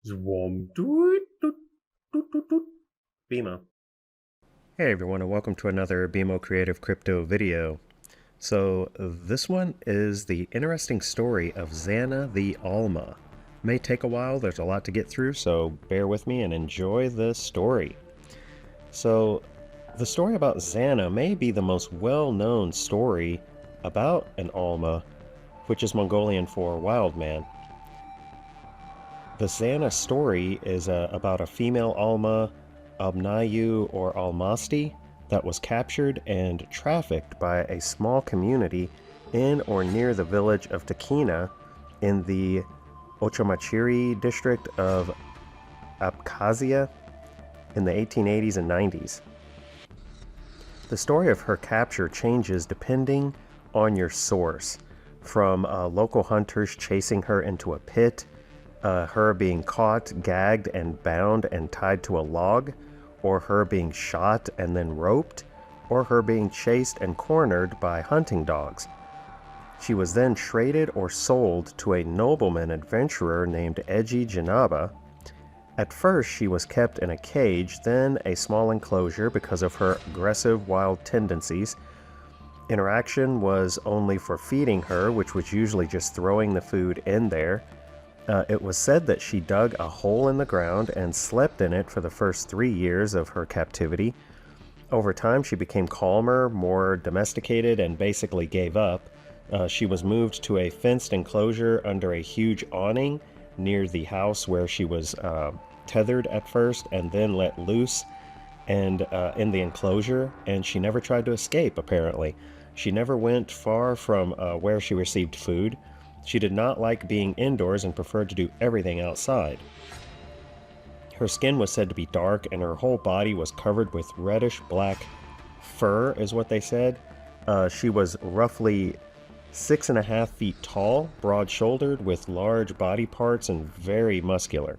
Zwom. Doot, doot, doot, doot, doot. BMO. Hey everyone, and welcome to another BMO Creative crypto video. So this one is the interesting story of Zana the Alma. May take a while, there's a lot to get through, so bear with me and enjoy the story. So the story about Zanna may be the most well-known story about an Alma, which is Mongolian for wild man. The Zanna story is about a female Alma, Abnayu or Almasty, that was captured and trafficked by a small community in or near the village of Takina in the Ochomachiri district of Abkhazia in the 1880s and 90s. The story of her capture changes depending on your source, from local hunters chasing her into a pit, her being caught, gagged, and bound and tied to a log, or her being shot and then roped, or her being chased and cornered by hunting dogs. She was then traded or sold to a nobleman adventurer named Eji Janaba. At first, she was kept in a cage, then a small enclosure because of her aggressive wild tendencies. Interaction was only for feeding her, which was usually just throwing the food in there. It was said that she dug a hole in the ground and slept in it for the first 3 years of her captivity. Over time, she became calmer, more domesticated, and basically gave up. She was moved to a fenced enclosure under a huge awning near the house where she was tethered at first and then let loose and in the enclosure, and she never tried to escape, apparently. She never went far from where she received food. She did not like being indoors and preferred to do everything outside. Her skin was said to be dark, and her whole body was covered with reddish-black fur, is what they said. She was roughly 6.5 feet tall, broad-shouldered, with large body parts and very muscular.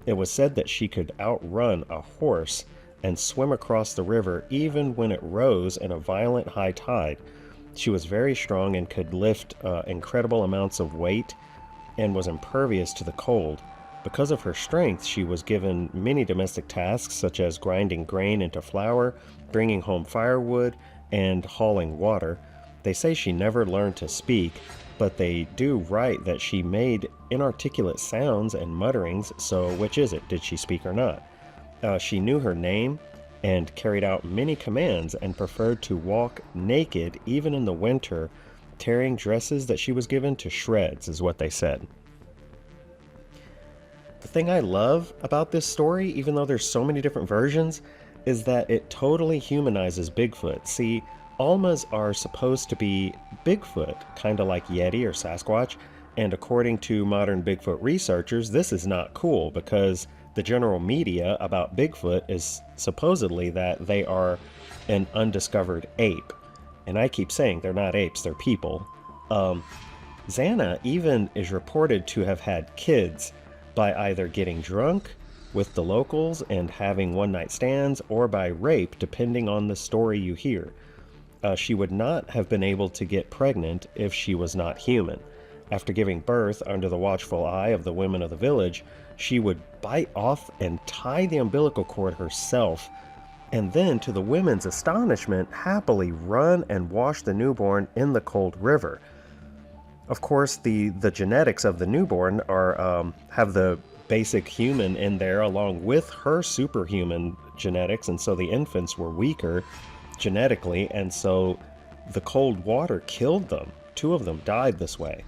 It was said that she could outrun a horse and swim across the river even when it rose in a violent high tide. She was very strong and could lift incredible amounts of weight and was impervious to the cold. Because of her strength, she was given many domestic tasks such as grinding grain into flour, bringing home firewood, and hauling water. They say she never learned to speak, but they do write that she made inarticulate sounds and mutterings, so which is it? Did she speak or not? She knew her name and carried out many commands and preferred to walk naked even in the winter, tearing dresses that she was given to shreds, is what they said. The thing I love about this story, even though there's so many different versions, is that it totally humanizes Bigfoot. See, Almas are supposed to be Bigfoot, kind of like Yeti or Sasquatch, and according to modern Bigfoot researchers, this is not cool because the general media about Bigfoot is supposedly that they are an undiscovered ape. And I keep saying they're not apes, they're people. Zanna even is reported to have had kids by either getting drunk with the locals and having one-night stands or by rape, depending on the story you hear. She would not have been able to get pregnant if she was not human. After giving birth under the watchful eye of the women of the village, she would bite off and tie the umbilical cord herself, and then, to the women's astonishment, happily run and wash the newborn in the cold river. Of course, the genetics of the newborn are have the basic human in there along with her superhuman genetics, and so the infants were weaker genetically, and so the cold water killed them. 2 of them died this way.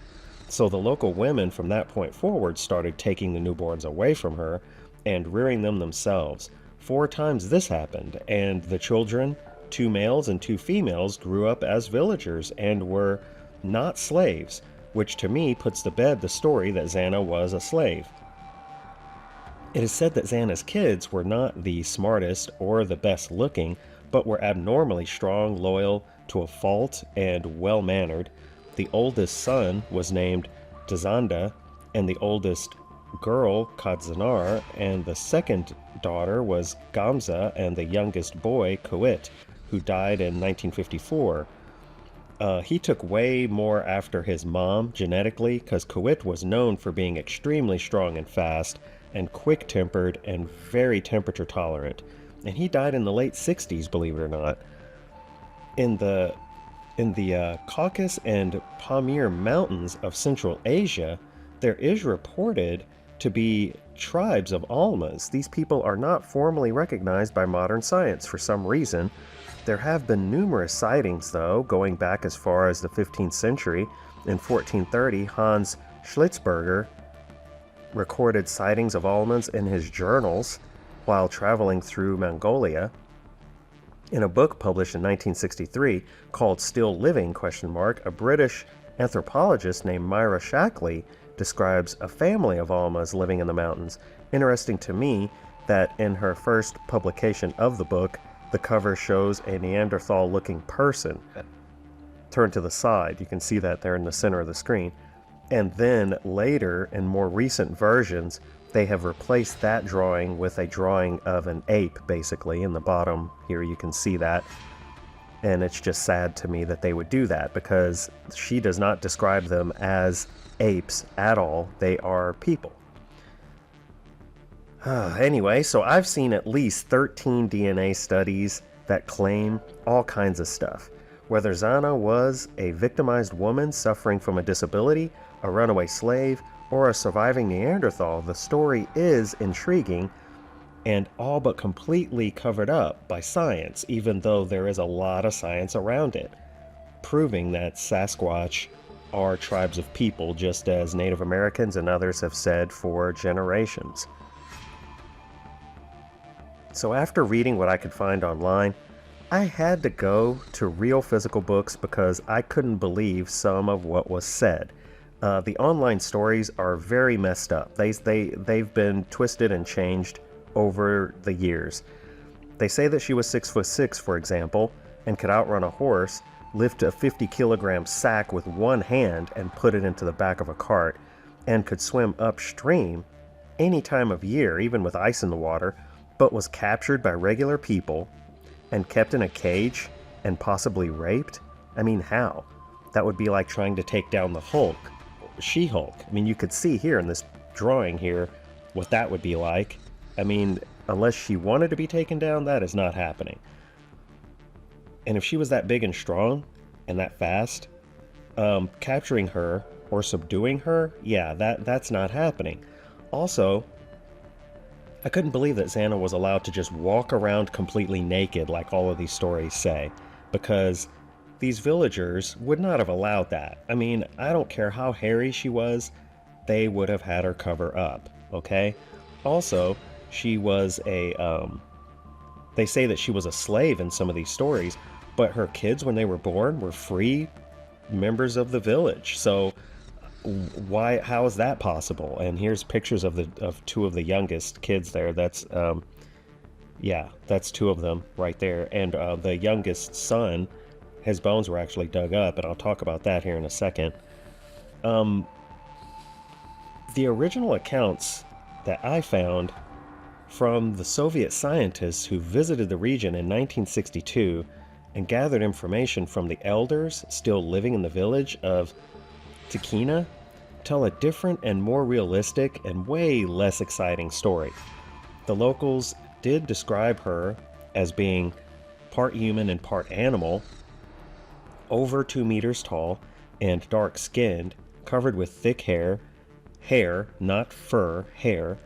So the local women from that point forward started taking the newborns away from her and rearing them themselves. 4 times this happened, and the children, 2 males and 2 females, grew up as villagers and were not slaves, which to me puts to bed the story that Zanna was a slave. It is said that Zanna's kids were not the smartest or the best looking, but were abnormally strong, loyal to a fault, and well-mannered. The oldest son was named Dzanda, and the oldest girl Kadzanar, and the second daughter was Gamza, and the youngest boy Kuit, who died in 1954. He took way more after his mom genetically, because Kuit was known for being extremely strong and fast, and quick-tempered and very temperature tolerant. And he died in the late 60s, believe it or not. In the Caucasus and Pamir Mountains of Central Asia, there is reported to be tribes of Almas. These people are not formally recognized by modern science for some reason. There have been numerous sightings, though, going back as far as the 15th century. In 1430, Hans Schlitzberger recorded sightings of Almas in his journals while traveling through Mongolia. In a book published in 1963 called Still Living, a British anthropologist named Myra Shackley describes a family of Almas living in the mountains. Interesting to me that in her first publication of the book, the cover shows a Neanderthal-looking person turned to the side. You can see that there in the center of the screen. And then later, in more recent versions, they have replaced that drawing with a drawing of an ape, basically. In the bottom here, you can see that. And it's just sad to me that they would do that, because she does not describe them as apes at all. They are people. Anyway, so I've seen at least 13 DNA studies that claim all kinds of stuff. Whether Zanna was a victimized woman suffering from a disability, a runaway slave, or a surviving Neanderthal, the story is intriguing and all but completely covered up by science, even though there is a lot of science around it, proving that Sasquatch are tribes of people, just as Native Americans and others have said for generations. So after reading what I could find online, I had to go to real physical books because I couldn't believe some of what was said. The online stories are very messed up. They've been twisted and changed over the years. They say that she was 6'6", for example, and could outrun a horse, lift a 50-kilogram sack with one hand and put it into the back of a cart, and could swim upstream any time of year, even with ice in the water, but was captured by regular people and kept in a cage and possibly raped? I mean, how? That would be like trying to take down the Hulk, She-Hulk. I mean, you could see here in this drawing here what that would be like. I mean, unless she wanted to be taken down, that is not happening. And if she was that big and strong and that fast, capturing her or subduing her, yeah, that's not happening. Also, I couldn't believe that Zanna was allowed to just walk around completely naked like all of these stories say, because these villagers would not have allowed that. I mean, I don't care how hairy she was, they would have had her cover up, okay? Also, she was they say that she was a slave in some of these stories, but her kids, when they were born, were free members of the village. So how is that possible? And here's pictures of two of the youngest kids there. That's yeah, that's two of them right there. And the youngest son, his bones were actually dug up, and I'll talk about that here in a second. The original accounts that I found from the Soviet scientists who visited the region in 1962 and gathered information from the elders still living in the village of Tikina tell a different and more realistic and way less exciting story. The locals did describe her as being part human and part animal, over 2 meters tall and dark-skinned, covered with thick hair, not fur, hair,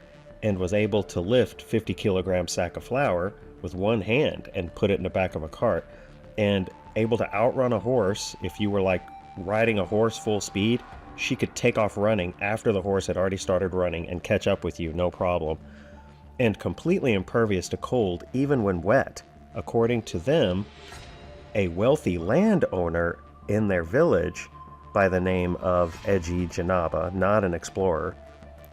and was able to lift 50-kilogram sack of flour with one hand and put it in the back of a cart, and able to outrun a horse. If you were like riding a horse full speed, she could take off running after the horse had already started running and catch up with you, no problem. And completely impervious to cold even when wet. According to them, a wealthy landowner in their village by the name of Eji Janaba, not an explorer,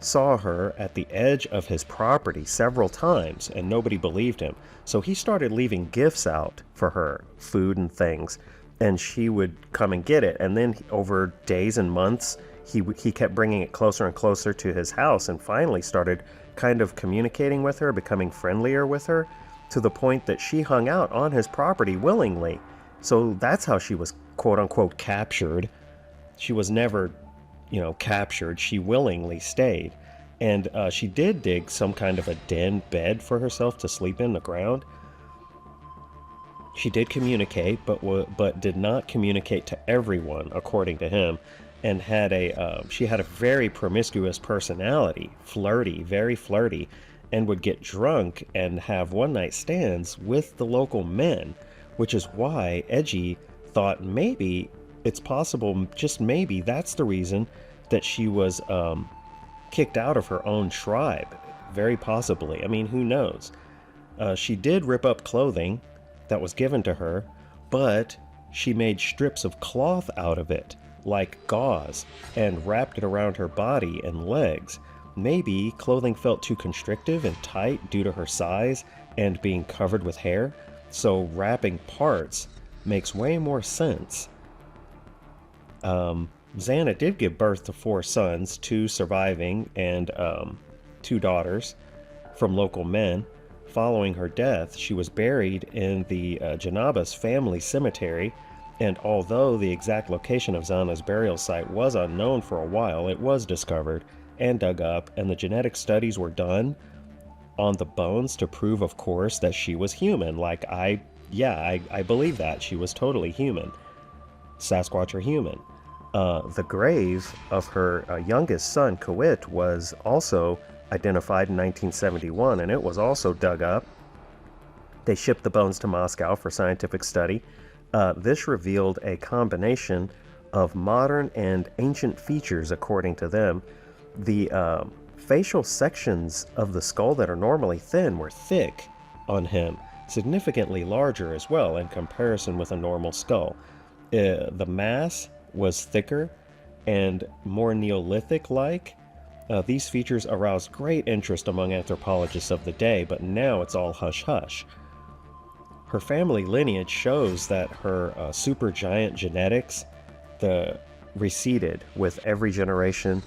saw her at the edge of his property several times, and nobody believed him. So he started leaving gifts out for her, food and things, and she would come and get it. And then over days and months, he kept bringing it closer and closer to his house, and finally started kind of communicating with her, becoming friendlier with her, to the point that she hung out on his property willingly. So that's how she was quote-unquote captured. She was never, captured. She willingly stayed. And she did dig some kind of a den bed for herself to sleep in the ground. She did communicate, but did not communicate to everyone, according to him, and she had a very promiscuous personality, flirty, very flirty, and would get drunk and have one night stands with the local men, which is why Edgy thought maybe it's possible, just maybe that's the reason that she was kicked out of her own tribe. Very possibly. I mean, who knows? She did rip up clothing that was given to her, but she made strips of cloth out of it, like gauze, and wrapped it around her body and legs. Maybe clothing felt too constrictive and tight due to her size and being covered with hair, so wrapping parts makes way more sense. Zanna did give birth to 4 sons, 2 surviving and 2 daughters from local men. Following her death, she was buried in the Janabas family cemetery, and although the exact location of Zanna's burial site was unknown for a while, it was discovered and dug up, and the genetic studies were done on the bones to prove, of course, that she was human. I believe that. She was totally human. Sasquatch or human. The grave of her youngest son, Kawit, was also identified in 1971, and it was also dug up. They shipped the bones to Moscow for scientific study. This revealed a combination of modern and ancient features, according to them. The facial sections of the skull that are normally thin were thick on him, significantly larger as well in comparison with a normal skull. The mass was thicker and more Neolithic-like. These features aroused great interest among anthropologists of the day, but now it's all hush-hush. Her family lineage shows that her supergiant genetics receded with every generation.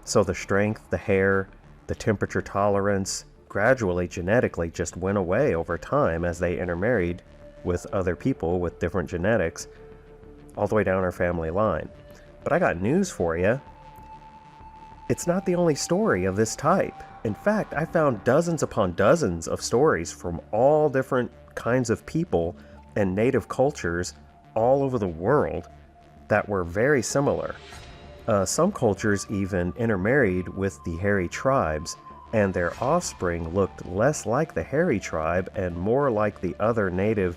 So the strength, the hair, the temperature tolerance, gradually, genetically, just went away over time as they intermarried with other people with different genetics, all the way down her family line. But I got news for you. It's not the only story of this type. In fact, I found dozens upon dozens of stories from all different kinds of people and native cultures all over the world that were very similar. Some cultures even intermarried with the hairy tribes, and their offspring looked less like the hairy tribe and more like the other native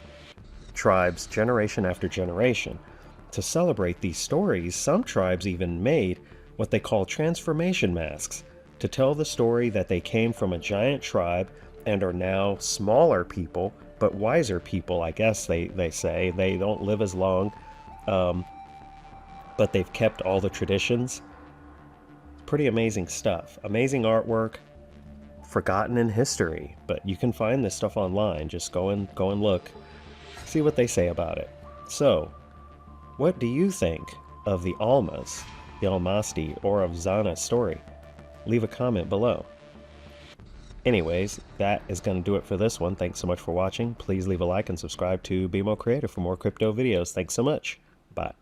tribes generation after generation. To celebrate these stories, some tribes even made what they call transformation masks to tell the story that they came from a giant tribe and are now smaller people, but wiser people, I guess they say. They don't live as long, but they've kept all the traditions. Pretty amazing stuff. Amazing artwork, forgotten in history, but you can find this stuff online. Just go and look, see what they say about it. So, what do you think of the Almas, the Almasty, or of Zanna's story? Leave a comment below. Anyways, that is going to do it for this one. Thanks so much for watching. Please leave a like and subscribe to BMO Creative for more crypto videos. Thanks so much. Bye.